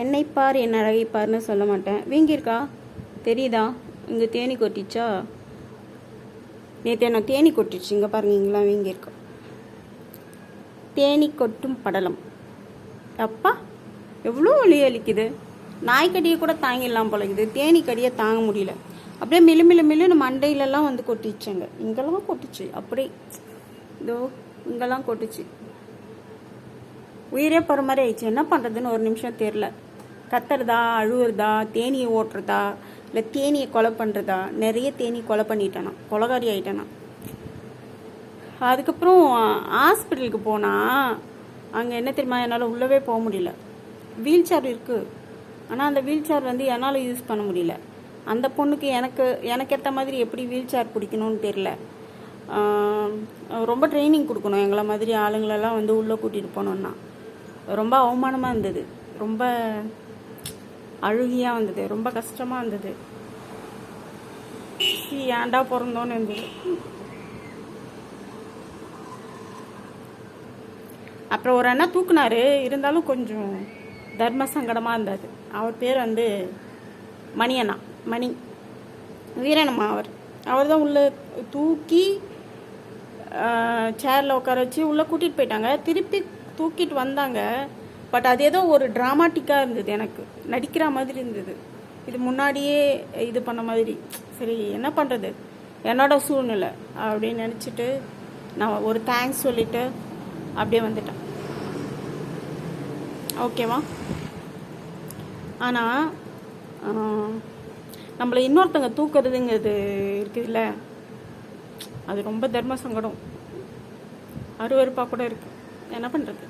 என்னை பார் என் அழகை பார்னு சொல்ல மாட்டேன். வீங்கியிருக்கா தெரியுதா? இங்கே தேனி கொட்டிச்சா? நேற்று என்ன தேனி கொட்டிச்சு. இங்கே பாருங்க, இங்கெல்லாம் வீங்கியிருக்கா. தேனி கொட்டும் படலம். அப்பா எவ்வளோ வலி அளிக்குது. நாய்க்கடியை கூட தாங்கிடலாம் போலக்குது, தேனி கடியை தாங்க முடியல. அப்படியே மில்லு மண்டையிலலாம் வந்து கொட்டிச்சுங்க. இங்கெல்லாம் கொட்டிச்சு, அப்படியே இதோ இங்கெல்லாம் கொட்டிச்சு. உயிரே போகிற மாதிரி ஆயிடுச்சு. என்ன பண்ணுறதுன்னு ஒரு நிமிஷம் தெரில. கத்துறதா, அழுவுறதா, தேனியை ஓட்டுறதா, இல்லை தேனியை கொலை பண்ணுறதா. நிறைய தேனி கொலை பண்ணிட்டேனா, கொலகாரி ஆகிட்டேனா. அதுக்கப்புறம் ஹாஸ்பிட்டலுக்கு போனால் அங்கே என்ன தெரியுமா, என்னால் உள்ளவே போக முடியல. வீல் சேர் இருக்குது, ஆனால் அந்த வீல் சேர் வந்து என்னால் யூஸ் பண்ண முடியல. அந்த பொண்ணுக்கு எனக்கு ஏற்ற மாதிரி எப்படி வீல் சேர் பிடிக்கணும்னு தெரில. ரொம்ப ட்ரைனிங் கொடுக்கணும் எங்களை மாதிரி ஆளுங்களெல்லாம் வந்து உள்ளே கூட்டிகிட்டு போனோன்னா. ரொம்ப அவமானமாக இருந்தது, ரொம்ப அழுகியாக வந்தது, ரொம்ப கஷ்டமாக இருந்தது. ஏன்டா பிறந்தோன்னு இருந்தது. அப்புறம் ஒரு அண்ணா தூக்குனாரு, இருந்தாலும் கொஞ்சம் தர்ம சங்கடமாக இருந்தது. அவர் பேர் வந்து மணி அண்ணா, மணி வீரனம்மா. அவர் தான் உள்ளே தூக்கி சேரில் உட்கார வச்சு உள்ளே கூட்டிகிட்டு போயிட்டாங்க. திருப்பி தூக்கிட்டு வந்தாங்க. பட் அது ஏதோ ஒரு ட்ராமாட்டிக்காக இருந்தது, எனக்கு நடிக்கிற மாதிரி இருந்தது. இது முன்னாடியே இது பண்ண மாதிரி. சரி என்ன பண்ணுறது, என்னோட சூழ்நிலை அப்படின்னு நினச்சிட்டு நான் ஒரு தேங்க்ஸ் சொல்லிவிட்டு அப்படியே வந்துட்டேன். ஓகேவா? ஆனால் நம்மளை இன்னொருத்தங்க தூக்குறதுங்கிறது இருக்குதுல்ல, அது ரொம்ப தர்ம சங்கடம், அருவருப்பாக கூட இருக்குது. என்ன பண்ணுறது?